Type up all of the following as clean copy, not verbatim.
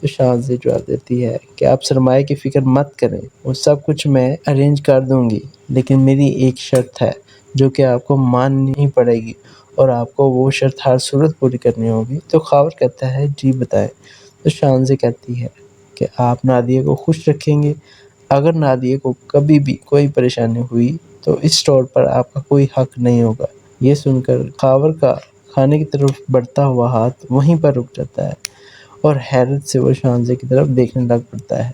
تو شانزی جواب دیتی ہے کہ آپ سرمایہ کی فکر مت کریں، وہ سب کچھ میں ارینج کر دوں گی، لیکن میری ایک شرط ہے جو کہ آپ کو ماننی پڑے گی اور آپ کو وہ شرط ہر صورت پوری کرنی ہوگی۔ تو خاور کہتا ہے جی بتائیں۔ تو شانزی کہتی ہے کہ آپ نادیہ کو خوش رکھیں گے، اگر نادیہ کو کبھی بھی کوئی پریشانی ہوئی تو اس اسٹور پر آپ کا کوئی حق نہیں ہوگا۔ یہ سن کر خاور کا کھانے کی طرف بڑھتا ہوا ہاتھ وہیں پر رک جاتا ہے اور حیرت سے وہ شانزی کی طرف دیکھنے لگ پڑتا ہے۔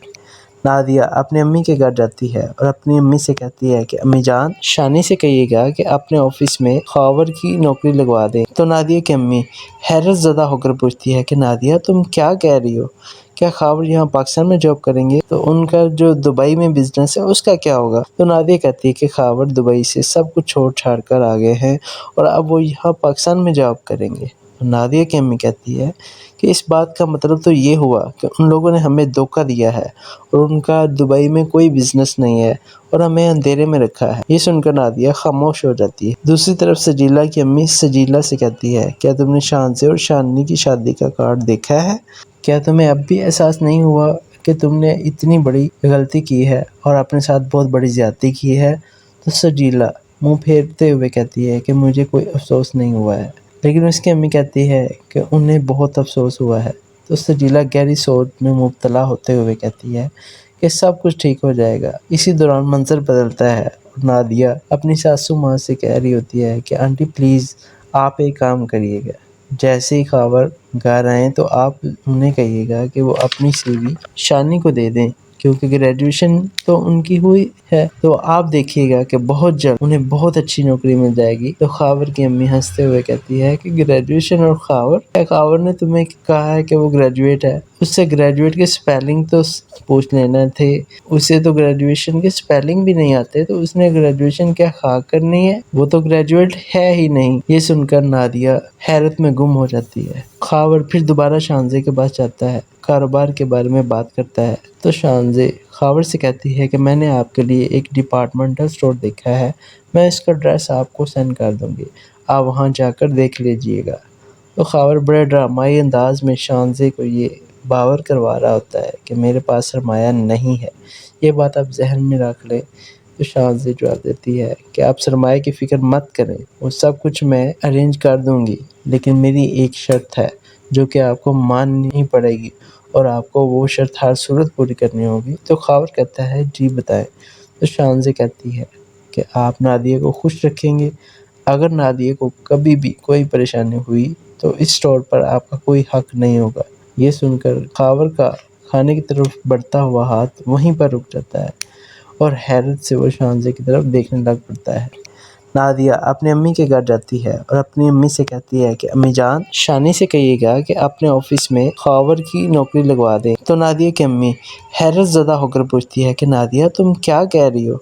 نادیہ اپنی امی کے گھر جاتی ہے اور اپنی امی سے کہتی ہے کہ امی جان، شانی سے کہیے گا کہ اپنے آفس میں خاور کی نوکری لگوا دیں۔ تو نادیہ کی امی حیرت زدہ ہو کر پوچھتی ہے کہ نادیہ تم کیا کہہ رہی ہو؟ کیا خاور یہاں پاکستان میں جاب کریں گے؟ تو ان کا جو دبئی میں بزنس ہے اس کا کیا ہوگا؟ تو نادیہ کہتی ہے کہ خاور دبئی سے سب کچھ چھوڑ چھاڑ کر آ گئے ہیں اور اب وہ یہاں پاکستان میں جاب کریں گے۔ نادیہ کی امی کہتی ہے کہ اس بات کا مطلب تو یہ ہوا کہ ان لوگوں نے ہمیں دھوکہ دیا ہے اور ان کا دبئی میں کوئی بزنس نہیں ہے اور ہمیں اندھیرے میں رکھا ہے۔ یہ سن کر نادیہ خاموش ہو جاتی ہے۔ دوسری طرف سجیلا کی امی سجیلا سے کہتی ہے کیا تم نے شانزی اور شاننی کی شادی کا کارڈ دیکھا ہے؟ کیا تمہیں اب بھی احساس نہیں ہوا کہ تم نے اتنی بڑی غلطی کی ہے اور اپنے ساتھ بہت بڑی زیادتی کی ہے؟ تو سجیلا منہ پھیرتے ہوئے کہتی ہے کہ مجھے کوئی افسوس نہیں ہوا ہے، لیکن اس کی امی کہتی ہے کہ انہیں بہت افسوس ہوا ہے۔ تو سجیلا گہری سوچ میں مبتلا ہوتے ہوئے کہتی ہے کہ سب کچھ ٹھیک ہو جائے گا۔ اسی دوران منظر بدلتا ہے اور نادیہ اپنی ساسو ماں سے کہہ رہی ہوتی ہے کہ آنٹی پلیز آپ ایک کام کریے گا، جیسے ہی خاور گھر آئیں تو آپ انہیں کہیے گا کہ وہ اپنی سی وی شانی کو دے دیں، کیونکہ گریجویشن تو ان کی ہوئی ہے، تو آپ دیکھیے گا کہ بہت جلد انہیں بہت اچھی نوکری مل جائے گی۔ تو خاور کی امی ہنستے ہوئے کہتی ہے کہ گریجویشن اور خاور، کیا خاور نے تمہیں کہا ہے کہ وہ گریجویٹ ہے؟ اس سے گریجویٹ کے سپیلنگ تو پوچھ لینا تھے، اسے تو گریجویشن کے سپیلنگ بھی نہیں آتے، تو اس نے گریجویشن کیا خاک کرنی ہے؟ وہ تو گریجویٹ ہے ہی نہیں۔ یہ سن کر نادیہ حیرت میں گم ہو جاتی ہے۔ خاور پھر دوبارہ شانزی کے پاس جاتا ہے، کاروبار کے بارے میں بات کرتا ہے۔ تو شانزی خاور سے کہتی ہے کہ میں نے آپ کے لیے ایک ڈپارٹمنٹل اسٹور دیکھا ہے، میں اس کا ایڈریس آپ کو سینڈ کر دوں گی، آپ وہاں جا کر دیکھ لیجئے گا۔ تو خاور بڑے ڈرامائی انداز میں شانزی کو یہ باور کروا رہا ہوتا ہے کہ میرے پاس سرمایہ نہیں ہے، یہ بات آپ ذہن میں رکھ لیں۔ تو شانزی جواب دیتی ہے کہ آپ سرمایہ کی فکر مت کریں، وہ سب کچھ میں ارینج کر دوں گی، لیکن میری ایک شرط ہے جو کہ آپ کو ماننی پڑے گی اور آپ کو وہ شرط ہر صورت پوری کرنی ہوگی۔ تو خاور کہتا ہے جی بتائیں۔ تو شانزی کہتی ہے کہ آپ نادیہ کو خوش رکھیں گے، اگر نادیہ کو کبھی بھی کوئی پریشانی ہوئی تو اس اسٹور پر آپ کا کوئی حق نہیں ہوگا۔ یہ سن کر خاور کا کھانے کی طرف بڑھتا ہوا ہاتھ وہیں پر رک جاتا ہے اور حیرت سے وہ شانزی کی طرف دیکھنے لگ پڑتا ہے۔ نادیہ اپنی امی کے گھر جاتی ہے اور اپنی امی سے کہتی ہے کہ امی جان، شانی سے کہیے گا کہ اپنے آفس میں خاور کی نوکری لگوا دیں۔ تو نادیہ کی امی حیرت زدہ ہو کر پوچھتی ہے کہ نادیہ تم کیا کہہ رہی ہو؟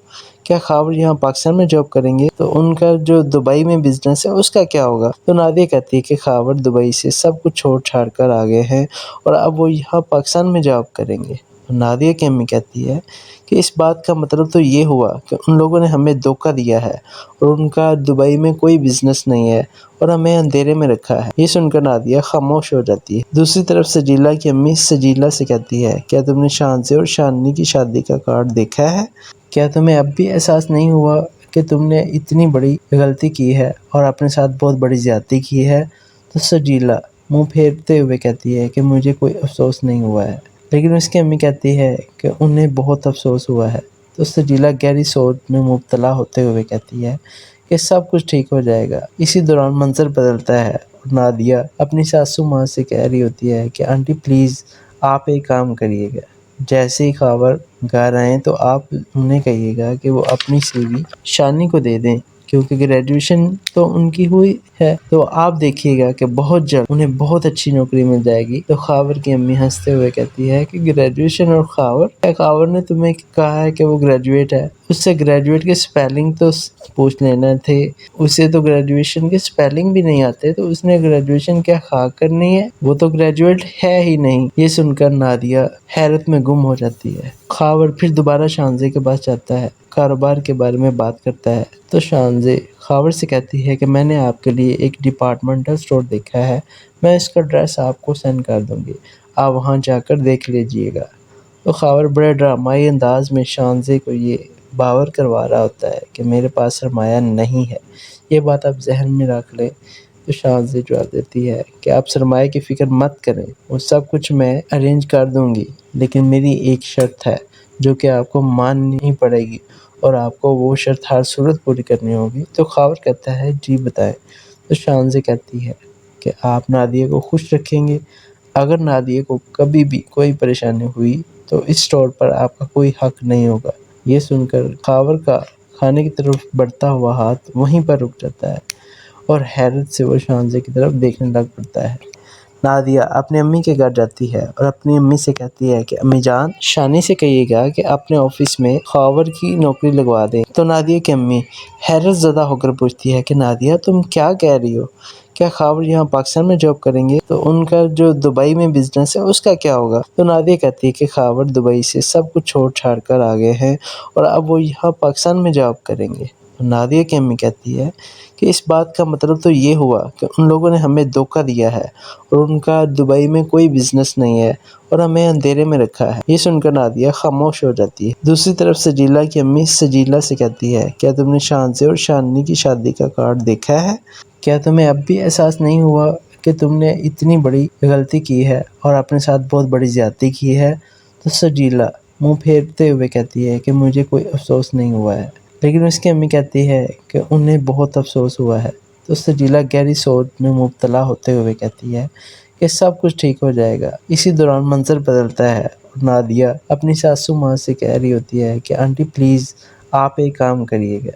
کیا خاور یہاں پاکستان میں جاب کریں گے؟ تو ان کا جو دبئی میں بزنس ہے اس کا کیا ہوگا؟ تو نادیہ کہتی ہے کہ خاور دبئی سے سب کچھ چھوڑ چھاڑ کر آ گئے ہیں اور اب وہ یہاں پاکستان میں جاب کریں گے۔ نادیہ کی امی کہتی ہے کہ اس بات کا مطلب تو یہ ہوا کہ ان لوگوں نے ہمیں دھوکہ دیا ہے اور ان کا دبئی میں کوئی بزنس نہیں ہے اور ہمیں اندھیرے میں رکھا ہے۔ یہ سن کر نادیہ خاموش ہو جاتی ہے۔ دوسری طرف سجیلا کی امی سجیلا سے کہتی ہے کیا تم نے شانزی اور شاننی کی شادی کا کارڈ دیکھا ہے؟ کیا تمہیں اب بھی احساس نہیں ہوا کہ تم نے اتنی بڑی غلطی کی ہے اور اپنے ساتھ بہت بڑی زیادتی کی ہے؟ تو سجیلا منہ پھیرتے ہوئے کہتی ہے کہ مجھے کوئی افسوس نہیں ہوا ہے، لیکن اس کی امی کہتی ہے کہ انہیں بہت افسوس ہوا ہے۔ تو سجیلا گہری سوچ میں مبتلا ہوتے ہوئے کہتی ہے کہ سب کچھ ٹھیک ہو جائے گا۔ اسی دوران منظر بدلتا ہے اور نادیہ اپنی ساسو ماں سے کہہ رہی ہوتی ہے کہ آنٹی پلیز آپ ایک کام کریے گا، جیسے ہی خاور گھر آئیں تو آپ انہیں کہیے گا کہ وہ اپنی سی وی شانی کو دے دیں، کیونکہ گریجویشن تو ان کی ہوئی ہے، تو آپ دیکھیے گا کہ بہت جلد انہیں بہت اچھی نوکری مل جائے گی۔ تو خاور کی امی ہنستے ہوئے کہتی ہے کہ گریجویشن اور خاور، کیا خاور نے تمہیں کہا ہے کہ وہ گریجویٹ ہے؟ اس سے گریجویٹ کے سپیلنگ تو پوچھ لینا تھے، اسے تو گریجویشن کے سپیلنگ بھی نہیں آتے، تو اس نے گریجویشن کیا خاک کرنی ہے؟ وہ تو گریجویٹ ہے ہی نہیں۔ یہ سن کر نادیہ حیرت میں گم ہو جاتی ہے۔ خاور پھر دوبارہ شانزی کے پاس جاتا ہے، کاروبار کے بارے میں بات کرتا ہے۔ تو شانزی خاور سے کہتی ہے کہ میں نے آپ کے لیے ایک ڈپارٹمنٹل اسٹور دیکھا ہے، میں اس کا ایڈریس آپ کو سینڈ کر دوں گی، آپ وہاں جا کر دیکھ لیجئے گا۔ تو خاور بڑے ڈرامائی انداز میں شانزے کو یہ باور کروا رہا ہوتا ہے کہ میرے پاس سرمایہ نہیں ہے، یہ بات آپ ذہن میں رکھ لیں۔ تو شانزے جواب دیتی ہے کہ آپ سرمایہ کی فکر مت کریں، وہ سب کچھ میں ارینج کر دوں گی، لیکن میری ایک شرط ہے جو کہ آپ کو ماننی پڑے گی اور آپ کو وہ شرط ہر صورت پوری کرنی ہوگی۔ تو خاور کہتا ہے جی بتائیں۔ تو شانزے کہتی ہے کہ آپ نادیہ کو خوش رکھیں گے، اگر نادیہ کو کبھی بھی کوئی پریشانی ہوئی تو اس اسٹور پر آپ کا کوئی حق نہیں ہوگا۔ یہ سن کر خاور کا کھانے کی طرف بڑھتا ہوا ہاتھ وہیں پر رک جاتا ہے اور حیرت سے وہ شانزے کی طرف دیکھنے لگ پڑتا ہے۔ نادیہ اپنی امی کے گھر جاتی ہے اور اپنی امی سے کہتی ہے کہ امی جان، شانی سے کہیے گا کہ اپنے آفس میں خاور کی نوکری لگوا دیں۔ تو نادیہ کی امی حیرت زدہ ہو کر پوچھتی ہے کہ نادیہ تم کیا کہہ رہی ہو؟ کیا خاور یہاں پاکستان میں جاب کریں گے؟ تو ان کا جو دبئی میں بزنس ہے اس کا کیا ہوگا؟ تو نادیہ کہتی ہے کہ خاور دبئی سے سب کچھ چھوڑ چھاڑ کر آ گئے ہیں اور اب وہ یہاں پاکستان میں جاب کریں گے۔ تو نادیہ کی امی کہتی ہے کہ اس بات کا مطلب تو یہ ہوا کہ ان لوگوں نے ہمیں دھوکہ دیا ہے اور ان کا دبئی میں کوئی بزنس نہیں ہے اور ہمیں اندھیرے میں رکھا ہے۔ یہ سن کر نادیہ خاموش ہو جاتی ہے۔ دوسری طرف سجیلا کی امی سجیلا سے کہتی ہے کیا تم نے شانزے اور شاننی کی شادی کا کارڈ دیکھا ہے؟ کیا تمہیں اب بھی احساس نہیں ہوا کہ تم نے اتنی بڑی غلطی کی ہے اور اپنے ساتھ بہت بڑی زیادتی کی ہے؟ تو سجیلا منہ پھیرتے ہوئے کہتی ہے کہ مجھے کوئی افسوس نہیں ہوا ہے، لیکن اس کی امی کہتی ہے کہ انہیں بہت افسوس ہوا ہے۔ تو سجیلا گہری سوچ میں مبتلا ہوتے ہوئے کہتی ہے کہ سب کچھ ٹھیک ہو جائے گا۔ اسی دوران منظر بدلتا ہے اور نادیہ اپنی ساسو ماں سے کہہ رہی ہوتی ہے کہ آنٹی پلیز آپ ایک کام کریے گا،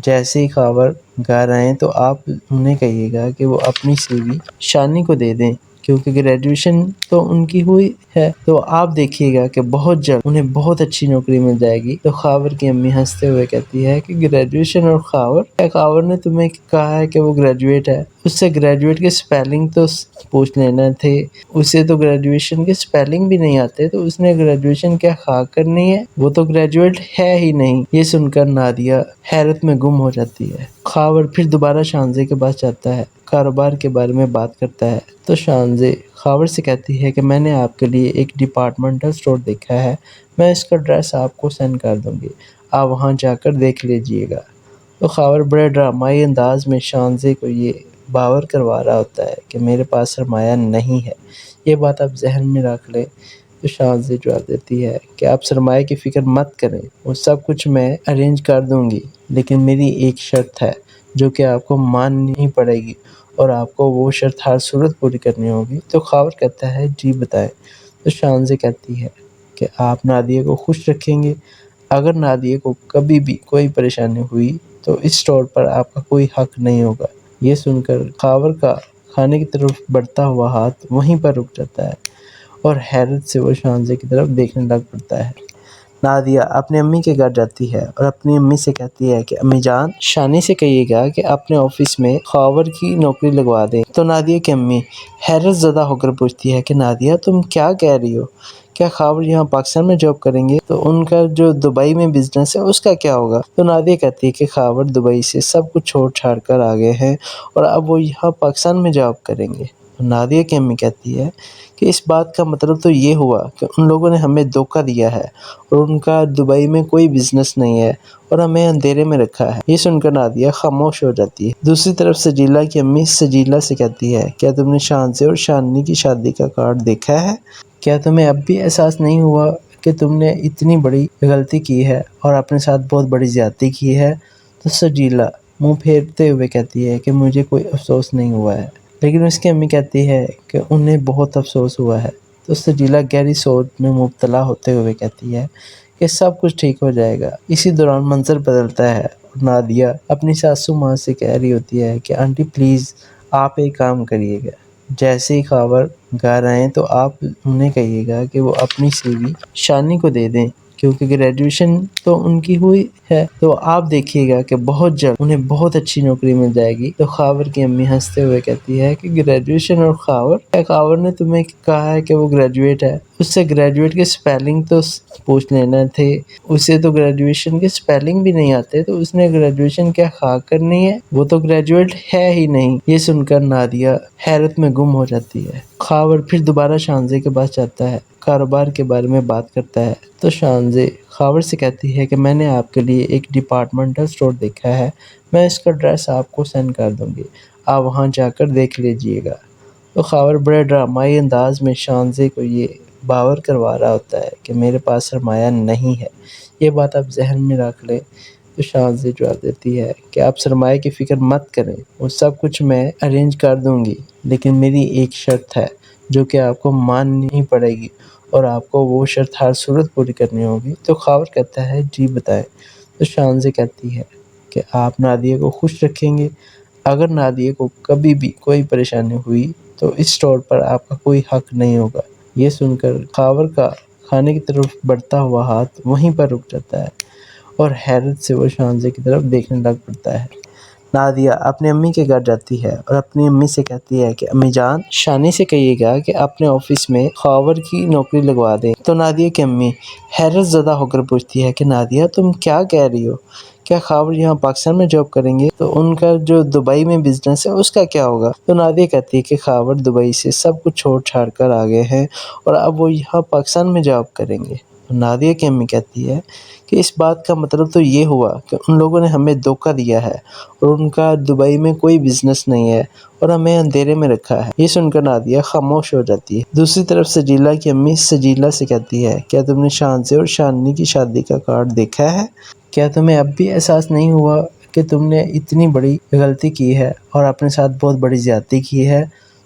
جیسے ہی خاور گھر آئیں تو آپ انہیں کہیے گا کہ وہ اپنی سی وی شانی کو دے دیں، کیونکہ گریجویشن تو ان کی ہوئی ہے، تو آپ دیکھیے گا کہ بہت جلد انہیں بہت اچھی نوکری مل جائے گی۔ تو خاور کی امی ہنستے ہوئے کہتی ہے کہ گریجویشن اور خاور، کیا خاور نے تمہیں کہا ہے کہ وہ گریجویٹ ہے؟ اس سے گریجویٹ کے سپیلنگ تو پوچھ لینا تھے، اسے تو گریجویشن کے سپیلنگ بھی نہیں آتے، تو اس نے گریجویشن کیا خاک کرنی ہے؟ وہ تو گریجویٹ ہے ہی نہیں۔ یہ سن کر نادیہ حیرت میں گم ہو جاتی ہے۔ خاور پھر دوبارہ شانزے کے پاس جاتا ہے، کاروبار کے بارے میں بات کرتا ہے۔ تو شانزے خاور سے کہتی ہے کہ میں نے آپ کے لیے ایک ڈپارٹمنٹل اسٹور دیکھا ہے، میں اس کا ایڈریس آپ کو سینڈ کر دوں گی، آپ وہاں جا کر دیکھ لیجئے گا۔ تو خاور بڑے ڈرامائی انداز میں شانزے کو یہ باور کروا رہا ہوتا ہے کہ میرے پاس سرمایہ نہیں ہے، یہ بات آپ ذہن میں رکھ لیں۔ تو شانزے جواب دیتی ہے کہ آپ سرمایہ کی فکر مت کریں، وہ سب کچھ میں ارینج کر دوں گی، لیکن میری ایک شرط ہے جو کہ آپ کو ماننی پڑے گی اور آپ کو وہ شرط ہر صورت پوری کرنی ہوگی۔ تو خاور کہتا ہے جی بتائیں۔ تو شانزے کہتی ہے کہ آپ نادیہ کو خوش رکھیں گے، اگر نادیہ کو کبھی بھی کوئی پریشانی ہوئی تو اس اسٹور پر آپ کا کوئی حق نہیں ہوگا۔ یہ سن کر خاور کا کھانے کی طرف بڑھتا ہوا ہاتھ وہیں پر رک جاتا ہے اور حیرت سے وہ شانزے کی طرف دیکھنے لگ پڑتا ہے۔ نادیہ اپنی امی کے گھر جاتی ہے اور اپنی امی سے کہتی ہے کہ امی جان، شانی سے کہیے گا کہ اپنے آفس میں خاور کی نوکری لگوا دیں۔ تو نادیہ کی امی حیرت زدہ ہو کر پوچھتی ہے کہ نادیہ تم کیا کہہ رہی ہو؟ کیا خاور یہاں پاکستان میں جاب کریں گے؟ تو ان کا جو دبئی میں بزنس ہے اس کا کیا ہوگا؟ تو نادیہ کہتی ہے کہ خاور دبئی سے سب کچھ چھوڑ چھاڑ کر آ گئے ہیں اور اب وہ یہاں پاکستان میں جاب کریں گے۔ تو نادیہ کی امی کہتی ہے کہ اس بات کا مطلب تو یہ ہوا کہ ان لوگوں نے ہمیں دھوکہ دیا ہے اور ان کا دبئی میں کوئی بزنس نہیں ہے اور ہمیں اندھیرے میں رکھا ہے۔ یہ سن کر نادیہ خاموش ہو جاتی ہے۔ دوسری طرف سجیلا کی امی سجیلا سے کہتی ہے کیا تم نے شانزے اور شاننی کی شادی کا کارڈ دیکھا ہے؟ کیا تمہیں اب بھی احساس نہیں ہوا کہ تم نے اتنی بڑی غلطی کی ہے اور اپنے ساتھ بہت بڑی زیادتی کی ہے؟ تو سجیلا منہ پھیرتے ہوئے کہتی ہے کہ مجھے کوئی افسوس نہیں ہوا ہے، لیکن اس کی امی کہتی ہے کہ انہیں بہت افسوس ہوا ہے۔ تو سجیلا گہری سوچ میں مبتلا ہوتے ہوئے کہتی ہے کہ سب کچھ ٹھیک ہو جائے گا۔ اسی دوران منظر بدلتا ہے اور نادیہ اپنی ساسو ماں سے کہہ رہی ہوتی ہے کہ آنٹی پلیز آپ ایک کام کریے گا، جیسے ہی خاور گھر آئیں تو آپ انہیں کہیے گا کہ وہ اپنی سی وی شانی کو دے دیں، کیونکہ گریجویشن تو ان کی ہوئی ہے، تو آپ دیکھیے گا کہ بہت جلد انہیں بہت اچھی نوکری مل جائے گی۔ تو خاور کی امی ہنستے ہوئے کہتی ہے کہ گریجویشن اور خاور نے تمہیں کہا ہے کہ وہ گریجویٹ ہے، اس سے گریجویٹ کے سپیلنگ تو پوچھ لینا تھے، اسے تو گریجویشن کے سپیلنگ بھی نہیں آتے، تو اس نے گریجویشن کیا خاک کرنی ہے، وہ تو گریجویٹ ہے ہی نہیں۔ یہ سن کر نادیہ حیرت میں گم ہو جاتی ہے۔ خاور پھر دوبارہ شانزے کے پاس جاتا ہے، کاروبار کے بارے میں بات کرتا ہے، تو شانزے خاور سے کہتی ہے کہ میں نے آپ کے لیے ایک ڈپارٹمنٹل اسٹور دیکھا ہے، میں اس کا ایڈریس آپ کو سینڈ کر دوں گی، آپ وہاں جا کر دیکھ لیجئے گا۔ تو خاور بڑے ڈرامائی انداز میں شانزے کو یہ باور کروا رہا ہوتا ہے کہ میرے پاس سرمایہ نہیں ہے، یہ بات آپ ذہن میں رکھ لیں۔ تو شانزے جواب دیتی ہے کہ آپ سرمایہ کی فکر مت کریں، وہ سب کچھ میں ارینج کر دوں گی، لیکن میری ایک شرط ہے جو کہ آپ کو ماننی پڑے گی، اور آپ کو وہ شرط ہر صورت پوری کرنی ہوگی۔ تو خاور کہتا ہے جی بتائیں۔ تو شانزے کہتی ہے کہ آپ نادیہ کو خوش رکھیں گے، اگر نادیہ کو کبھی بھی کوئی پریشانی ہوئی تو اس اسٹور پر آپ کا کوئی حق نہیں ہوگا۔ یہ سن کر خاور کا کھانے کی طرف بڑھتا ہوا ہاتھ وہیں پر رک جاتا ہے، اور حیرت سے وہ شانزے کی طرف دیکھنے لگ پڑتا ہے۔ نادیہ اپنی امی کے گھر جاتی ہے اور اپنی امی سے کہتی ہے کہ امی جان، شانی سے کہیے گا کہ اپنے آفس میں خاور کی نوکری لگوا دیں۔ تو نادیہ کی امی حیرت زدہ ہو کر پوچھتی ہے کہ نادیہ تم کیا کہہ رہی ہو، کیا خاور یہاں پاکستان میں جاب کریں گے؟ تو ان کا جو دبئی میں بزنس ہے اس کا کیا ہوگا؟ تو نادیہ کہتی ہے کہ خاور دبئی سے سب کچھ چھوڑ چھاڑ کر آ گئے ہیں اور اب وہ یہاں پاکستان میں جاب کریں گے۔ تو نادیہ کی امی کہتی ہے کہ اس بات کا مطلب تو یہ ہوا کہ ان لوگوں نے ہمیں دھوکہ دیا ہے اور ان کا دبئی میں کوئی بزنس نہیں ہے اور ہمیں اندھیرے میں رکھا ہے۔ یہ سن کر نادیہ خاموش ہو جاتی ہے۔ دوسری طرف سجیلا کی امی سجیلا سے کہتی ہے کیا تم نے شانزے اور شاننی کی شادی کا کارڈ دیکھا ہے؟ کیا تمہیں اب بھی احساس نہیں ہوا کہ تم نے اتنی بڑی غلطی کی ہے اور اپنے ساتھ بہت بڑی زیادتی کی ہے؟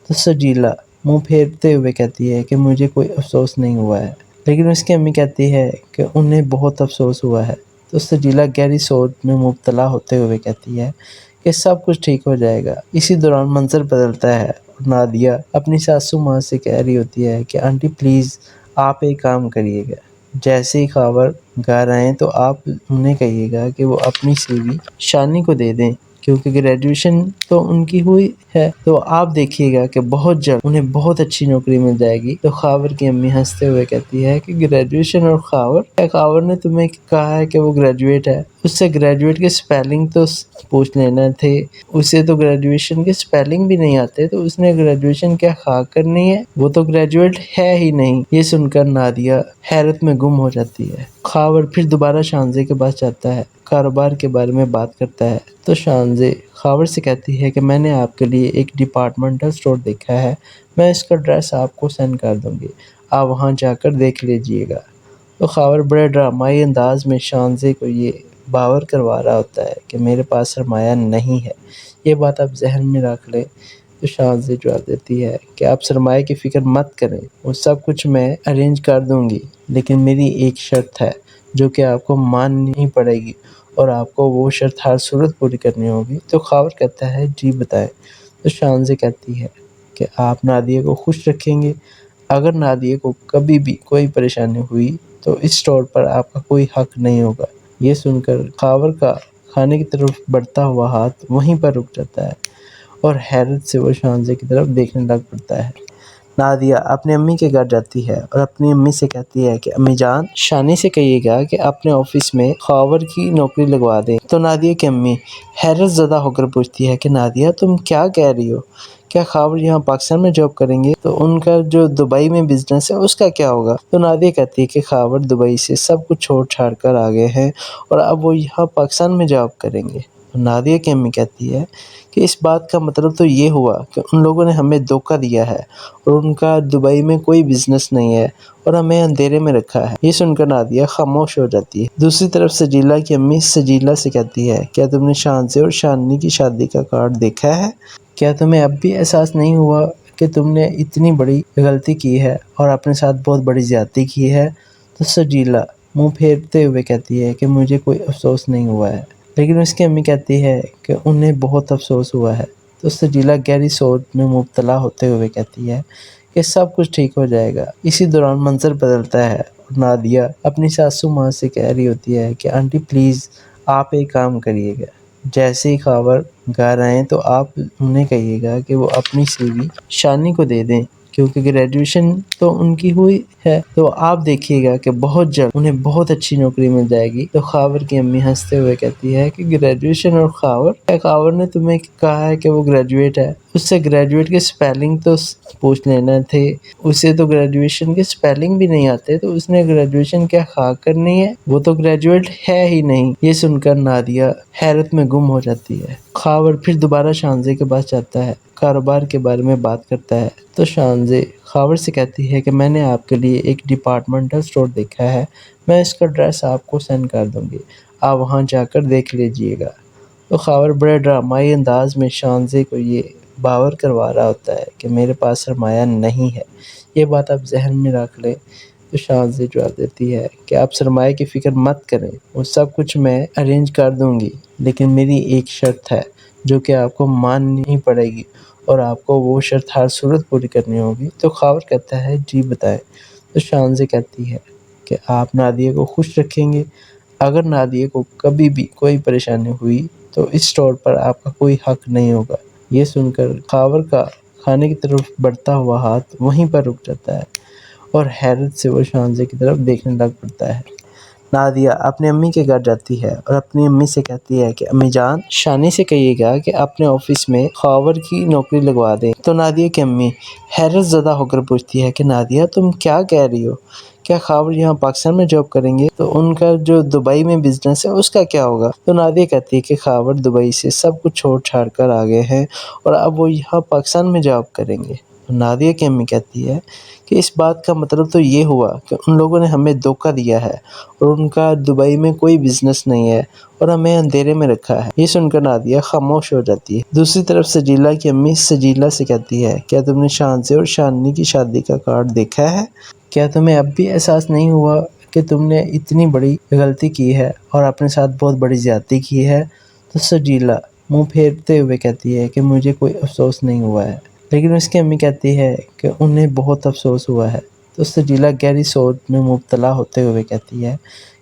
تو سجیلا منہ پھیرتے ہوئے کہتی ہے کہ مجھے کوئی افسوس نہیں ہوا ہے، لیکن اس کی امی کہتی ہے کہ انہیں بہت افسوس ہوا ہے۔ تو سجیلا گہری سوچ میں مبتلا ہوتے ہوئے کہتی ہے کہ سب کچھ ٹھیک ہو جائے گا۔ اسی دوران منظر بدلتا ہے اور نادیہ اپنی ساسو ماں سے کہہ رہی ہوتی ہے کہ آنٹی پلیز آپ ایک کام کریے گا، جیسے ہی خاور گھر آئیں تو آپ انہیں کہیے گا کہ وہ اپنی سی وی شانی کو دے دیں، کیونکہ گریجویشن تو ان کی ہوئی ہے، تو آپ دیکھیے گا کہ بہت جلد انہیں بہت اچھی نوکری مل جائے گی۔ تو خاور کی امی ہنستے ہوئے کہتی ہے کہ گریجویشن اور خاور نے تمہیں کہا ہے کہ وہ گریجویٹ ہے، اس سے گریجویٹ کے سپیلنگ تو پوچھ لینا تھے، اسے تو گریجویشن کے سپیلنگ بھی نہیں آتے، تو اس نے گریجویشن کیا خاک کرنی ہے، وہ تو گریجویٹ ہے ہی نہیں۔ یہ سن کر نادیہ حیرت میں گم ہو جاتی ہے۔ خاور پھر دوبارہ شانزے کے پاس جاتا ہے، کاروبار کے بارے میں بات کرتا ہے، تو شانزے خاور سے کہتی ہے کہ میں نے آپ کے لیے ایک ڈپارٹمنٹل اسٹور دیکھا ہے، میں اس کا ایڈریس آپ کو سینڈ کر دوں گی، آپ وہاں جا کر دیکھ لیجئے گا۔ تو خاور بڑے ڈرامائی انداز میں شانزے کو یہ باور کروا رہا ہوتا ہے کہ میرے پاس سرمایہ نہیں ہے، یہ بات آپ ذہن میں رکھ لیں۔ تو شانزے جواب دیتی ہے کہ آپ سرمایہ کی فکر مت کریں، وہ سب کچھ میں ارینج کر دوں گی، لیکن میری ایک شرط ہے جو کہ آپ کو ماننی پڑے گی، اور آپ کو وہ شرط ہر صورت پوری کرنی ہوگی۔ تو خاور کہتا ہے جی بتائیں۔ تو شانزے کہتی ہے کہ آپ نادیہ کو خوش رکھیں گے، اگر نادیہ کو کبھی بھی کوئی پریشانی ہوئی تو اس اسٹور پر آپ کا کوئی حق نہیں ہوگا۔ یہ سن کر خاور کا کھانے کی طرف بڑھتا ہوا ہاتھ وہیں پر رک جاتا ہے، اور حیرت سے وہ شانزے کی طرف دیکھنے لگ پڑتا ہے۔ نادیہ اپنی امی کے گھر جاتی ہے اور اپنی امی سے کہتی ہے کہ امی جان، شانی سے کہیے گا کہ اپنے آفس میں خاور کی نوکری لگوا دیں۔ تو نادیہ کی امی حیرت زدہ ہو کر پوچھتی ہے کہ نادیہ تم کیا کہہ رہی ہو، کیا خاور یہاں پاکستان میں جاب کریں گے؟ تو ان کا جو دبئی میں بزنس ہے اس کا کیا ہوگا؟ تو نادیہ کہتی ہے کہ خاور دبئی سے سب کچھ چھوڑ چھاڑ کر آ گئے ہیں اور اب وہ یہاں پاکستان میں جاب کریں گے۔ نادیہ کی امی کہتی ہے کہ اس بات کا مطلب تو یہ ہوا کہ ان لوگوں نے ہمیں دھوکہ دیا ہے اور ان کا دبئی میں کوئی بزنس نہیں ہے اور ہمیں اندھیرے میں رکھا ہے۔ یہ سن کر نادیہ خاموش ہو جاتی ہے۔ دوسری طرف سجیلا کی امی سجیلا سے کہتی ہے کیا تم نے شانزے اور شاننی کی شادی کا کارڈ دیکھا ہے؟ کیا تمہیں اب بھی احساس نہیں ہوا کہ تم نے اتنی بڑی غلطی کی ہے اور اپنے ساتھ بہت بڑی زیادتی کی ہے؟ تو سجیلا منہ پھیرتے ہوئے کہتی ہے کہ مجھے کوئی افسوس نہیں ہوا ہے، لیکن اس کی امی کہتی ہے کہ انہیں بہت افسوس ہوا ہے۔ تو سجیلا گہری سوچ میں مبتلا ہوتے ہوئے کہتی ہے کہ سب کچھ ٹھیک ہو جائے گا۔ اسی دوران منظر بدلتا ہے اور اور نادیہ اپنی ساسو ماں سے کہہ رہی ہوتی ہے کہ آنٹی پلیز آپ ایک کام کریے گا، جیسے ہی خاور گھر آئیں تو آپ انہیں کہیے گا کہ وہ اپنی سی وی شانی کو دے دیں، کیونکہ گریجویشن تو ان کی ہوئی ہے، تو آپ دیکھیے گا کہ بہت جلد انہیں بہت اچھی نوکری مل جائے گی۔ تو خاور کی امی ہنستے ہوئے کہتی ہے کہ گریجویشن اور خاور، کیا خاور نے تمہیں کہا ہے کہ وہ گریجویٹ ہے؟ اس سے گریجویٹ کے سپیلنگ تو پوچھ لینا تھے، اسے تو گریجویشن کے سپیلنگ بھی نہیں آتے، تو اس نے گریجویشن کیا خاک کرنی ہے؟ وہ تو گریجویٹ ہے ہی نہیں۔ یہ سن کر نادیہ حیرت میں گم ہو جاتی ہے۔ خاور پھر دوبارہ شانزے کے پاس جاتا ہے، کاروبار کے بارے میں بات کرتا ہے، تو شانزے خاور سے کہتی ہے کہ میں نے آپ کے لیے ایک ڈپارٹمنٹل اسٹور دیکھا ہے، میں اس کا ایڈریس آپ کو سینڈ کر دوں گی، آپ وہاں جا کر دیکھ لیجئے گا۔ تو خاور بڑے ڈرامائی انداز میں شانزے کو یہ باور کروا رہا ہوتا ہے کہ میرے پاس سرمایہ نہیں ہے، یہ بات آپ ذہن میں رکھ لیں۔ تو شانزے جواب دیتی ہے کہ آپ سرمایہ کی فکر مت کریں، وہ سب کچھ میں ارینج کر دوں گی، لیکن میری ایک شرط ہے جو کہ آپ کو ماننی پڑے گی، اور آپ کو وہ شرط ہر صورت پوری کرنی ہوگی۔ تو خاور کہتا ہے جی بتائیں۔ تو شانزے کہتی ہے کہ آپ نادیہ کو خوش رکھیں گے، اگر نادیہ کو کبھی بھی کوئی پریشانی ہوئی تو اس اسٹور پر آپ کا کوئی حق نہیں ہوگا۔ یہ سن کر خاور کا کھانے کی طرف بڑھتا ہوا ہاتھ وہیں پر رک جاتا ہے، اور حیرت سے وہ شانزے کی طرف دیکھنے لگ پڑتا ہے۔ نادیہ اپنی امی کے گھر جاتی ہے اور اپنی امی سے کہتی ہے کہ امی جان، شانی سے کہیے گا کہ اپنے آفس میں خاور کی نوکری لگوا دیں۔ تو نادیہ کی امی حیرت زدہ ہو کر پوچھتی ہے کہ نادیہ تم کیا کہہ رہی ہو؟ کیا خاور یہاں پاکستان میں جاب کریں گے؟ تو ان کا جو دبئی میں بزنس ہے اس کا کیا ہوگا؟ تو نادیہ کہتی ہے کہ خاور دبئی سے سب کچھ چھوڑ چھاڑ کر آ گئے ہیں اور اب وہ یہاں پاکستان میں جاب کریں گے۔ نادیہ کی امی کہتی ہے کہ اس بات کا مطلب تو یہ ہوا کہ ان لوگوں نے ہمیں دھوکہ دیا ہے اور ان کا دبئی میں کوئی بزنس نہیں ہے اور ہمیں اندھیرے میں رکھا ہے۔ یہ سن کر نادیہ خاموش ہو جاتی ہے۔ دوسری طرف سجیلا کی امی سجیلا سے کہتی ہے کیا تم نے شانزے اور شاننی کی شادی کا کارڈ دیکھا ہے؟ کیا تمہیں اب بھی احساس نہیں ہوا کہ تم نے اتنی بڑی غلطی کی ہے اور اپنے ساتھ بہت بڑی زیادتی کی ہے؟ تو سجیلا منہ پھیرتے ہوئے کہتی ہے کہ مجھے کوئی افسوس نہیں ہوا ہے، لیکن اس کی امی کہتی ہے کہ انہیں بہت افسوس ہوا ہے۔ تو سجیلا گہری سوچ میں مبتلا ہوتے ہوئے کہتی ہے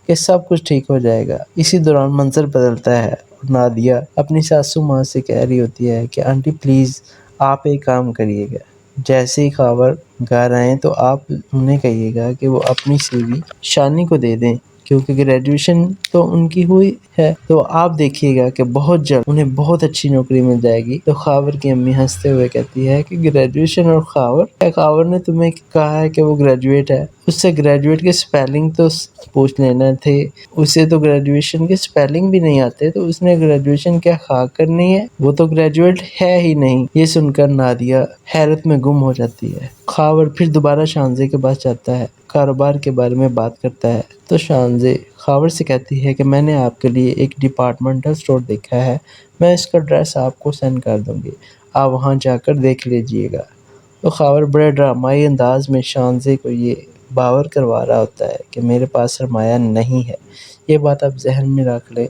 کہ سب کچھ ٹھیک ہو جائے گا۔ اسی دوران منظر بدلتا ہے اور نادیہ اپنی ساسو ماں سے کہہ رہی ہوتی ہے کہ آنٹی پلیز آپ ایک کام کریے گا، جیسے ہی خاور گھر آئیں تو آپ انہیں کہیے گا کہ وہ اپنی سی وی شانی کو دے دیں، کیونکہ گریجویشن تو ان کی ہوئی ہے، تو آپ دیکھیے گا کہ بہت جلد انہیں بہت اچھی نوکری مل جائے گی۔ تو خاور کی امی ہنستے ہوئے کہتی ہے کہ گریجویشن اور خاور، کیا خاور نے تمہیں کہا ہے کہ وہ گریجویٹ ہے؟ اس سے گریجویٹ کے سپیلنگ تو پوچھ لینا تھے، اسے تو گریجویشن کے سپیلنگ بھی نہیں آتے، تو اس نے گریجویشن کیا خاک کرنی ہے؟ وہ تو گریجویٹ ہے ہی نہیں۔ یہ سن کر نادیہ حیرت میں گم ہو جاتی ہے۔ خاور پھر دوبارہ شانزے کے پاس جاتا ہے، کاروبار کے بارے میں بات کرتا ہے، تو شانزے خاور سے کہتی ہے کہ میں نے آپ کے لیے ایک ڈپارٹمنٹل اسٹور دیکھا ہے، میں اس کا ایڈریس آپ کو سینڈ کر دوں گی، آپ وہاں جا کر دیکھ لیجئے گا۔ تو خاور بڑے ڈرامائی انداز میں شانزے کو یہ باور کروا رہا ہوتا ہے کہ میرے پاس سرمایہ نہیں ہے، یہ بات آپ ذہن میں رکھ لیں۔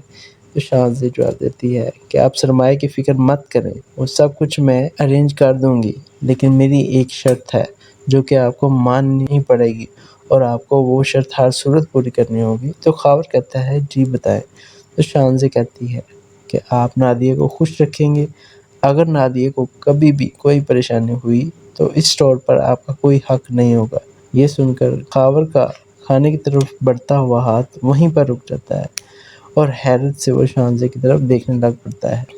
تو شانزے جواب دیتی ہے کہ آپ سرمایہ کی فکر مت کریں، وہ سب کچھ میں ارینج کر دوں گی، لیکن میری ایک شرط ہے جو کہ آپ کو ماننی پڑے گی، اور آپ کو وہ شرط ہر صورت پوری کرنی ہوگی۔ تو خاور کہتا ہے جی بتائیں۔ تو شانزے کہتی ہے کہ آپ نادیہ کو خوش رکھیں گے، اگر نادیہ کو کبھی بھی کوئی پریشانی ہوئی تو اس اسٹور پر آپ کا کوئی حق نہیں ہوگا۔ یہ سن کر خاور کا کھانے کی طرف بڑھتا ہوا ہاتھ وہیں پر رک جاتا ہے، اور حیرت سے وہ شانزے کی طرف دیکھنے لگ پڑتا ہے۔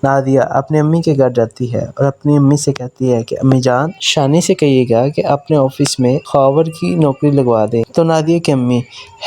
نادیہ اپنی امی کے گھر جاتی ہے اور اپنی امی سے کہتی ہے کہ امی جان، شانی سے کہیے گا کہ اپنے آفس میں خاور کی نوکری لگوا دیں۔ تو نادیہ کی امی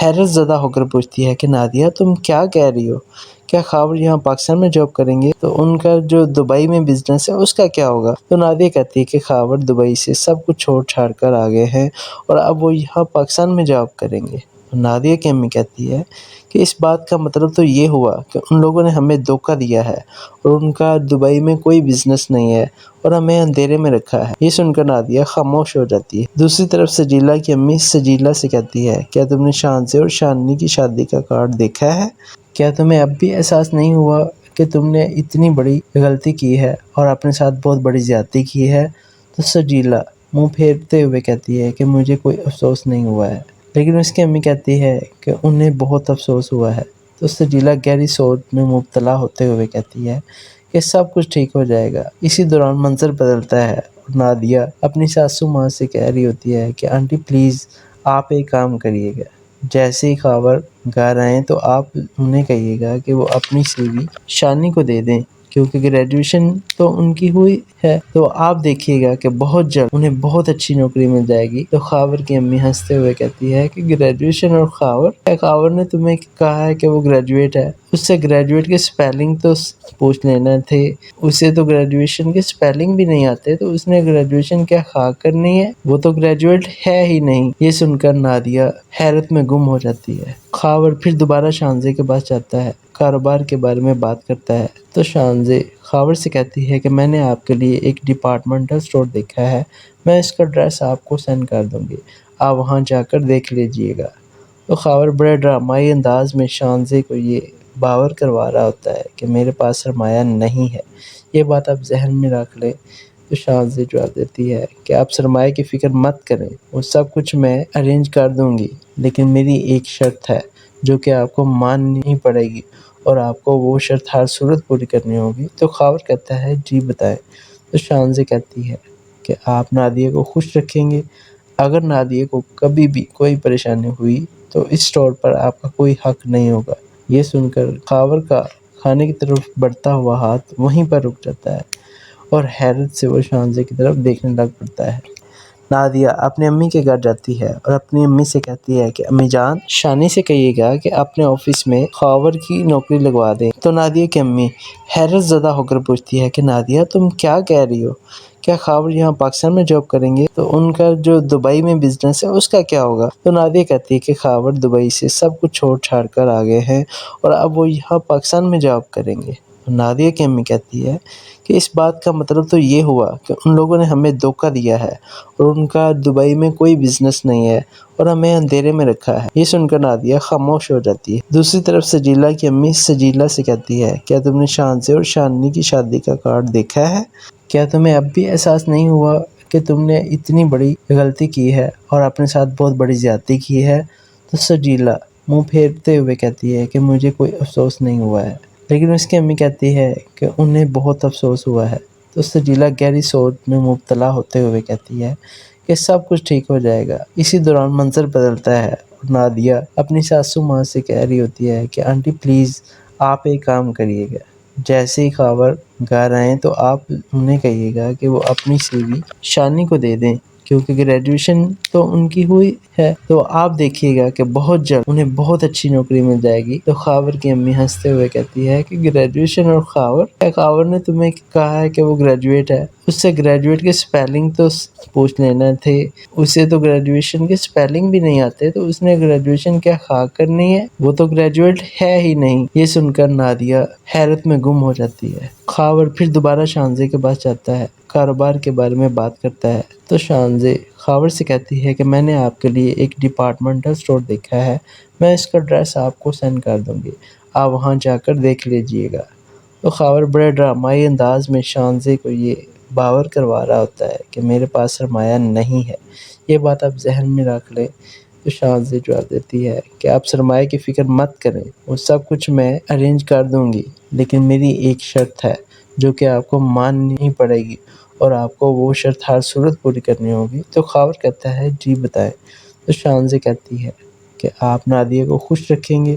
حیرت زدہ ہو کر پوچھتی ہے کہ نادیہ تم کیا کہہ رہی ہو؟ کیا خاور یہاں پاکستان میں جاب کریں گے؟ تو ان کا جو دبئی میں بزنس ہے اس کا کیا ہوگا؟ تو نادیہ کہتی ہے کہ خاور دبئی سے سب کچھ چھوڑ چھاڑ کر آ گئے ہیں اور اب وہ یہاں پاکستان میں جاب کریں گے۔ نادیہ کی امی کہتی ہے کہ اس بات کا مطلب تو یہ ہوا کہ ان لوگوں نے ہمیں دھوکہ دیا ہے اور ان کا دبئی میں کوئی بزنس نہیں ہے اور ہمیں اندھیرے میں رکھا ہے۔ یہ سن کر نادیہ خاموش ہو جاتی ہے۔ دوسری طرف سجیلا کی امی سجیلا سے کہتی ہے کیا تم نے شانزے اور شاننی کی شادی کا کارڈ دیکھا ہے؟ کیا تمہیں اب بھی احساس نہیں ہوا کہ تم نے اتنی بڑی غلطی کی ہے اور اپنے ساتھ بہت بڑی زیادتی کی ہے؟ تو سجیلا منہ پھیرتے ہوئے کہتی ہے کہ مجھے کوئی افسوس نہیں ہوا ہے، لیکن اس کی امی کہتی ہے کہ انہیں بہت افسوس ہوا ہے۔ تو سجیلا گہری سوچ میں مبتلا ہوتے ہوئے کہتی ہے کہ سب کچھ ٹھیک ہو جائے گا۔ اسی دوران منظر بدلتا ہے اور نادیہ اپنی ساسو ماں سے کہہ رہی ہوتی ہے کہ آنٹی پلیز آپ ایک کام کریے گا، جیسے ہی خاور گھر آئیں تو آپ انہیں کہیے گا کہ وہ اپنی سی وی شانی کو دے دیں، کیونکہ گریجویشن تو ان کی ہوئی ہے، تو آپ دیکھیے گا کہ بہت جلد انہیں بہت اچھی نوکری مل جائے گی۔ تو خاور کی امی ہنستے ہوئے کہتی ہے کہ گریجویشن اور خاور، کیا خاور نے تمہیں کہا ہے کہ وہ گریجویٹ ہے؟ اس سے گریجویٹ کے سپیلنگ تو پوچھ لینا تھے، اسے تو گریجویشن کے سپیلنگ بھی نہیں آتے، تو اس نے گریجویشن کیا خاک کرنی ہے؟ وہ تو گریجویٹ ہے ہی نہیں۔ یہ سن کر نادیہ حیرت میں گم ہو جاتی ہے۔ خاور پھر دوبارہ شانزے کے پاس جاتا ہے، کاروبار کے بارے میں بات کرتا ہے۔ تو شانزے خاور سے کہتی ہے کہ میں نے آپ کے لیے ایک ڈپارٹمنٹل اسٹور دیکھا ہے، میں اس کا ایڈریس آپ کو سینڈ کر دوں گی، آپ وہاں جا کر دیکھ لیجئے گا۔ تو خاور بڑے ڈرامائی انداز میں شانزے کو یہ باور کروا رہا ہوتا ہے کہ میرے پاس سرمایہ نہیں ہے، یہ بات آپ ذہن میں رکھ لیں۔ تو شانزے جواب دیتی ہے کہ آپ سرمایہ کی فکر مت کریں، وہ سب کچھ میں ارینج کر دوں گی، لیکن میری ایک شرط ہے جو کہ آپ کو ماننی پڑے گی، اور آپ کو وہ شرط ہر صورت پوری کرنی ہوگی۔ تو خاور کہتا ہے جی بتائیں۔ تو شانزے کہتی ہے کہ آپ نادیہ کو خوش رکھیں گے، اگر نادیہ کو کبھی بھی کوئی پریشانی ہوئی تو اس اسٹور پر آپ کا کوئی حق نہیں ہوگا۔ یہ سن کر خاور کا کھانے کی طرف بڑھتا ہوا ہاتھ وہیں پر رک جاتا ہے اور حیرت سے وہ شانزے کی طرف دیکھنے لگ پڑتا ہے۔ نادیہ اپنی امی کے گھر جاتی ہے اور اپنی امی سے کہتی ہے کہ امی جان، شانی سے کہیے گا کہ اپنے آفس میں خاور کی نوکری لگوا دیں۔ تو نادیہ کی امی حیرت زدہ ہو کر پوچھتی ہے کہ نادیہ تم کیا کہہ رہی ہو؟ کیا خاور یہاں پاکستان میں جاب کریں گے؟ تو ان کا جو دبئی میں بزنس ہے اس کا کیا ہوگا؟ تو نادیہ کہتی ہے کہ خاور دبئی سے سب کچھ چھوڑ چھاڑ کر آ گئے ہیں اور اب وہ یہاں پاکستان میں جاب کریں گے۔ تو نادیہ کی امی کہتی ہے کہ اس بات کا مطلب تو یہ ہوا کہ ان لوگوں نے ہمیں دھوکہ دیا ہے اور ان کا دبئی میں کوئی بزنس نہیں ہے اور ہمیں اندھیرے میں رکھا ہے۔ یہ سن کر نادیہ خاموش ہو جاتی ہے۔ دوسری طرف سجیلا کی امی سجیلا سے کہتی ہے کیا تم نے شانزے اور شانی کی شادی کا کارڈ دیکھا ہے؟ کیا تمہیں اب بھی احساس نہیں ہوا کہ تم نے اتنی بڑی غلطی کی ہے اور اپنے ساتھ بہت بڑی زیادتی کی ہے؟ تو سجیلا منہ پھیرتے ہوئے کہتی ہے کہ مجھے کوئی افسوس نہیں ہوا ہے، لیکن اس کی امی کہتی ہے کہ انہیں بہت افسوس ہوا ہے۔ تو سجیلا گہری سوچ میں مبتلا ہوتے ہوئے کہتی ہے کہ سب کچھ ٹھیک ہو جائے گا۔ اسی دوران منظر بدلتا ہے اور نادیہ اپنی ساسو ماں سے کہہ رہی ہوتی ہے کہ آنٹی پلیز آپ ایک کام کریے گا، جیسے ہی خاور گھر آئیں تو آپ انہیں کہیے گا کہ وہ اپنی سی وی شانی کو دے دیں، کیونکہ گریجویشن تو ان کی ہوئی ہے، تو آپ دیکھیے گا کہ بہت جلد انہیں بہت اچھی نوکری مل جائے گی۔ تو خاور کی امی ہنستے ہوئے کہتی ہے کہ گریجویشن اور خاور، کیا خاور نے تمہیں کہا ہے کہ وہ گریجویٹ ہے؟ اس سے گریجویٹ کے سپیلنگ تو پوچھ لینا تھے، اسے تو گریجویشن کے سپیلنگ بھی نہیں آتے، تو اس نے گریجویشن کیا خاک کرنی ہے؟ وہ تو گریجویٹ ہے ہی نہیں۔ یہ سن کر نادیہ حیرت میں گم ہو جاتی ہے۔ خاور پھر دوبارہ شانزے کے پاس جاتا ہے، کاروبار کے بارے میں بات کرتا ہے۔ تو شانزے خاور سے کہتی ہے کہ میں نے آپ کے لیے ایک ڈپارٹمنٹل اسٹور دیکھا ہے، میں اس کا ایڈریس آپ کو سینڈ کر دوں گی، آپ وہاں جا کر دیکھ لیجئے گا۔ تو خاور بڑے ڈرامائی انداز میں شانزے کو یہ باور کروا رہا ہوتا ہے کہ میرے پاس سرمایہ نہیں ہے، یہ بات آپ ذہن میں رکھ لیں۔ تو شانزے جواب دیتی ہے کہ آپ سرمایہ کی فکر مت کریں، وہ سب کچھ میں ارینج کر دوں گی، لیکن میری ایک شرط ہے جو کہ آپ کو ماننی پڑے گی، اور آپ کو وہ شرط ہر صورت پوری کرنی ہوگی۔ تو خاور کہتا ہے جی بتائیں۔ تو شانزے کہتی ہے کہ آپ نادیہ کو خوش رکھیں گے،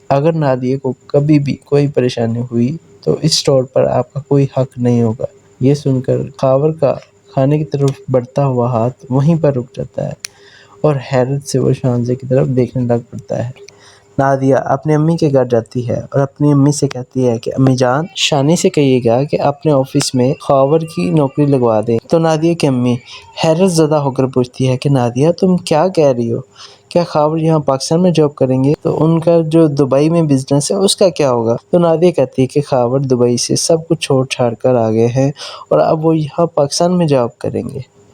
اگر نادیہ کو کبھی بھی کوئی پریشانی ہوئی تو اس اسٹور پر آپ کا کوئی حق نہیں ہوگا۔ یہ سن کر خاور کا کھانے کی طرف بڑھتا ہوا ہاتھ وہیں پر رک جاتا ہے اور حیرت سے وہ شانزے کی طرف دیکھنے لگ پڑتا ہے۔ نادیہ اپنی امی کے گھر جاتی ہے اور اپنی امی سے کہتی ہے کہ امی جان، شانی سے کہیے گا کہ اپنے آفس میں خاور کی نوکری لگوا دیں۔ تو نادیہ کی امی حیرت زدہ ہو کر پوچھتی ہے کہ نادیہ تم کیا کہہ رہی ہو؟ کیا خاور یہاں پاکستان میں جاب کریں گے؟ تو ان کا جو دبئی میں بزنس ہے اس کا کیا ہوگا؟ تو نادیہ کہتی ہے کہ خاور دبئی سے سب کچھ چھوڑ چھاڑ کر آ گئے ہیں اور اب وہ یہاں پاکستان میں جاب کریں گے۔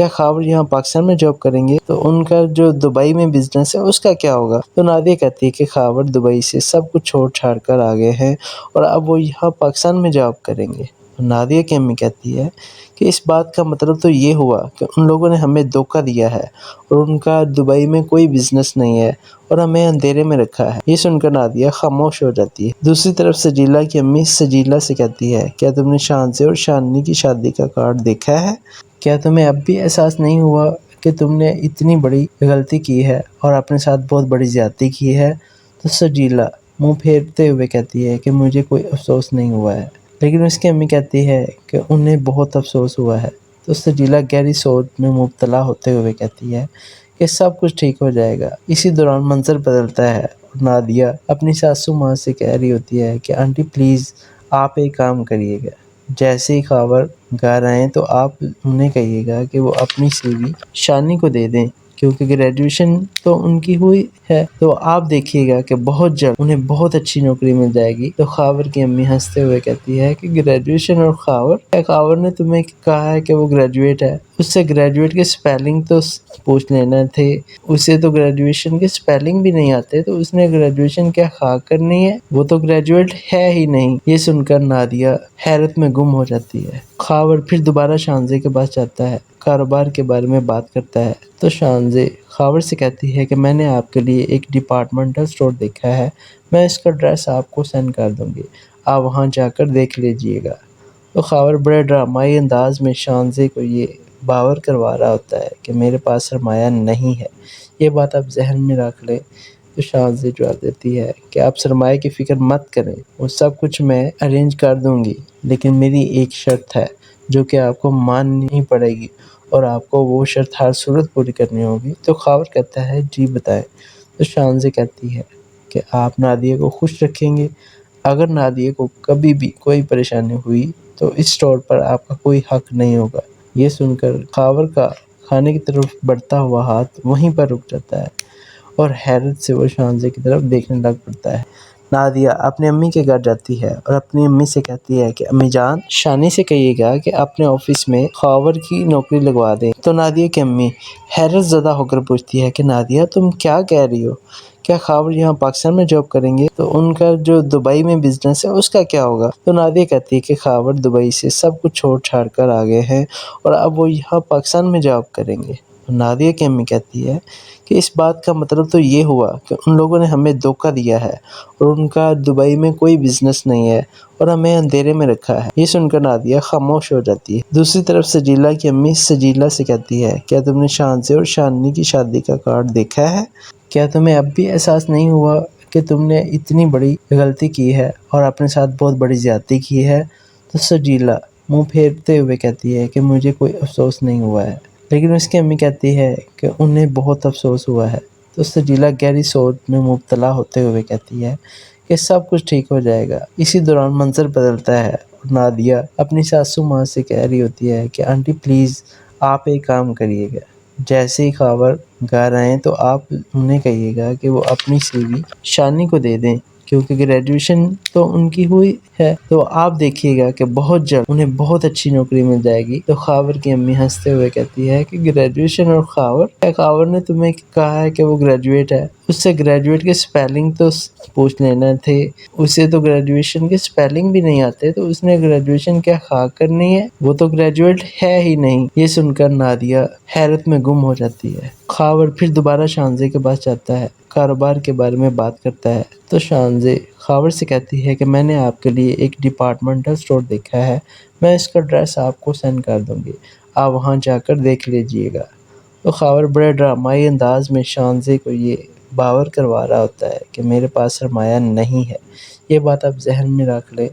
کیا خاور یہاں پاکستان میں جاب کریں گے تو ان کا جو دبئی میں بزنس ہے اس کا کیا ہوگا؟ تو نادیہ کہتی ہے کہ خاور دبئی سے سب کچھ چھوڑ چھاڑ کر آ گئے ہیں اور اب وہ یہاں پاکستان میں جاب کریں گے۔ نادیہ کی امی کہتی ہے کہ اس بات کا مطلب تو یہ ہوا کہ ان لوگوں نے ہمیں دھوکہ دیا ہے اور ان کا دبئی میں کوئی بزنس نہیں ہے اور ہمیں اندھیرے میں رکھا ہے۔ یہ سن کر نادیہ خاموش ہو جاتی ہے۔ دوسری طرف سجیلا کی امی سجیلا سے کہتی ہے کیا تم نے شانزے اور شاننی کی شادی کا کارڈ دیکھا ہے؟ کیا تمہیں اب بھی احساس نہیں ہوا کہ تم نے اتنی بڑی غلطی کی ہے اور اپنے ساتھ بہت بڑی زیادتی کی ہے؟ تو سجیلا منہ پھیرتے ہوئے کہتی ہے کہ مجھے کوئی افسوس نہیں ہوا ہے، لیکن اس کی امی کہتی ہے کہ انہیں بہت افسوس ہوا ہے۔ تو سجیلا گہری سوچ میں مبتلا ہوتے ہوئے کہتی ہے کہ سب کچھ ٹھیک ہو جائے گا۔ اسی دوران منظر بدلتا ہے اور نادیہ اپنی ساسو ماں سے کہہ رہی ہوتی ہے کہ آنٹی پلیز آپ ایک کام کریے گا، جیسے ہی خاور گھر آئیں تو آپ انہیں کہیے گا کہ وہ اپنی سی وی شانی کو دے دیں، کیونکہ گریجویشن تو ان کی ہوئی ہے، تو آپ دیکھیے گا کہ بہت جلد انہیں بہت اچھی نوکری مل جائے گی۔ تو خاور کی امی ہنستے ہوئے کہتی ہے کہ گریجویشن اور خاور، کیا خاور نے تمہیں کہا ہے کہ وہ گریجویٹ ہے؟ اس سے گریجویٹ کے سپیلنگ تو پوچھ لینا تھے، اسے تو گریجویشن کے سپیلنگ بھی نہیں آتے، تو اس نے گریجویشن کیا خاک کرنی ہے؟ وہ تو گریجویٹ ہے ہی نہیں۔ یہ سن کر نادیہ حیرت میں گم ہو جاتی ہے۔ خاور پھر دوبارہ شانزے کے پاس جاتا ہے، کاروبار کے بارے میں بات کرتا ہے۔ تو شانزے خاور سے کہتی ہے کہ میں نے آپ کے لیے ایک ڈپارٹمنٹل اسٹور دیکھا ہے، میں اس کا ایڈریس آپ کو سینڈ کر دوں گی، آپ وہاں جا کر دیکھ لیجئے گا۔ تو خاور بڑے ڈرامائی انداز میں شانزے کو یہ باور کروا رہا ہوتا ہے کہ میرے پاس سرمایہ نہیں ہے، یہ بات آپ ذہن میں رکھ لیں۔ تو شانزے جواب دیتی ہے کہ آپ سرمایہ کی فکر مت کریں، وہ سب کچھ میں ارینج کر دوں گی، لیکن میری ایک شرط ہے جو کہ آپ کو ماننی پڑے گی اور آپ کو وہ شرط ہر صورت پوری کرنی ہوگی۔ تو خاور کہتا ہے جی بتائیں۔ تو شانزے کہتی ہے کہ آپ نادیہ کو خوش رکھیں گے، اگر نادیہ کو کبھی بھی کوئی پریشانی ہوئی تو اس اسٹور پر آپ کا کوئی حق نہیں ہوگا۔ یہ سن کر خاور کا کھانے کی طرف بڑھتا ہوا ہاتھ وہیں پر رک جاتا ہے اور حیرت سے وہ شانزے کی طرف دیکھنے لگ پڑتا ہے۔ نادیہ اپنی امی کے گھر جاتی ہے اور اپنی امی سے کہتی ہے کہ امی جان شانی سے کہیے گا کہ اپنے آفس میں خاور کی نوکری لگوا دیں۔ تو نادیہ کی امی حیرت زدہ ہو کر پوچھتی ہے کہ نادیہ تم کیا کہہ رہی ہو؟ کیا خاور یہاں پاکستان میں جاب کریں گے تو ان کا جو دبئی میں بزنس ہے اس کا کیا ہوگا؟ تو نادیہ کہتی ہے کہ خاور دبئی سے سب کچھ چھوڑ چھاڑ کر آ گئے ہیں اور اب وہ یہاں پاکستان میں جاب کریں گے۔ نادیہ کی امی کہتی ہے کہ اس بات کا مطلب تو یہ ہوا کہ ان لوگوں نے ہمیں دھوکہ دیا ہے اور ان کا دبئی میں کوئی بزنس نہیں ہے اور ہمیں اندھیرے میں رکھا ہے۔ یہ سن کر نادیہ خاموش ہو جاتی ہے۔ دوسری طرف سجیلا کی امی سجیلا سے کہتی ہے کیا تم نے شانزے اور شاننی کی شادی کا کارڈ دیکھا ہے؟ کیا تمہیں اب بھی احساس نہیں ہوا کہ تم نے اتنی بڑی غلطی کی ہے اور اپنے ساتھ بہت بڑی زیادتی کی ہے؟ تو سجیلا منہ پھیرتے ہوئے کہتی ہے کہ مجھے کوئی افسوس نہیں ہوا ہے، لیکن اس کی امی کہتی ہے کہ انہیں بہت افسوس ہوا ہے۔ تو سجیلا گہری سوچ میں مبتلا ہوتے ہوئے کہتی ہے کہ سب کچھ ٹھیک ہو جائے گا۔ اسی دوران منظر بدلتا ہے اور نادیہ اپنی ساسو ماں سے کہہ رہی ہوتی ہے کہ آنٹی پلیز آپ ایک کام کریے گا، جیسے ہی خاور گھر آئیں تو آپ انہیں کہیے گا کہ وہ اپنی سی وی شانی کو دے دیں، کیونکہ گریجویشن تو ان کی ہوئی ہے، تو آپ دیکھیے گا کہ بہت جلد انہیں بہت اچھی نوکری مل جائے گی۔ تو خاور کی امی ہنستے ہوئے کہتی ہے کہ گریجویشن اور خاور، کیا خاور نے تمہیں کہا ہے کہ وہ گریجویٹ ہے؟ اس سے گریجویٹ کے سپیلنگ تو پوچھ لینا تھے، اسے تو گریجویشن کے سپیلنگ بھی نہیں آتے، تو اس نے گریجویشن کیا خاک کرنی ہے؟ وہ تو گریجویٹ ہے ہی نہیں۔ یہ سن کر نادیہ حیرت میں گم ہو جاتی ہے۔ خاور پھر دوبارہ شانزے کے پاس جاتا ہے، کاروبار کے بارے میں بات کرتا ہے۔ تو شانزے خاور سے کہتی ہے کہ میں نے آپ کے لیے ایک ڈپارٹمنٹل اسٹور دیکھا ہے، میں اس کا ایڈریس آپ کو سینڈ کر دوں گی، آپ وہاں جا کر دیکھ لیجئے گا۔ تو خاور بڑے ڈرامائی انداز میں شانزے کو یہ باور کروا رہا ہوتا ہے کہ میرے پاس سرمایہ نہیں ہے، یہ بات آپ ذہن میں رکھ لیں۔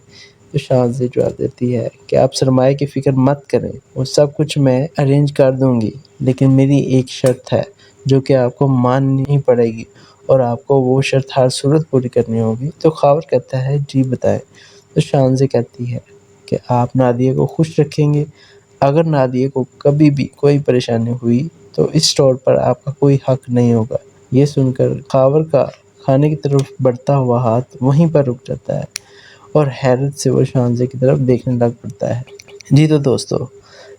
تو شانزے جواب دیتی ہے کہ آپ سرمایہ کی فکر مت کریں، وہ سب کچھ میں ارینج کر دوں گی، لیکن میری ایک شرط ہے جو کہ آپ کو ماننی پڑے گی اور آپ کو وہ شرط ہر صورت پوری کرنی ہوگی۔ تو خاور کہتا ہے جی بتائیں۔ تو شانزے کہتی ہے کہ آپ نادیہ کو خوش رکھیں گے، اگر نادیہ کو کبھی بھی کوئی پریشانی ہوئی تو اس اسٹور پر آپ کا کوئی حق نہیں ہوگا۔ یہ سن کر خاور کا کھانے کی طرف بڑھتا ہوا ہاتھ وہیں پر رک جاتا ہے اور حیرت سے وہ شانزے کی طرف دیکھنے لگ پڑتا ہے۔ جی تو دوستو،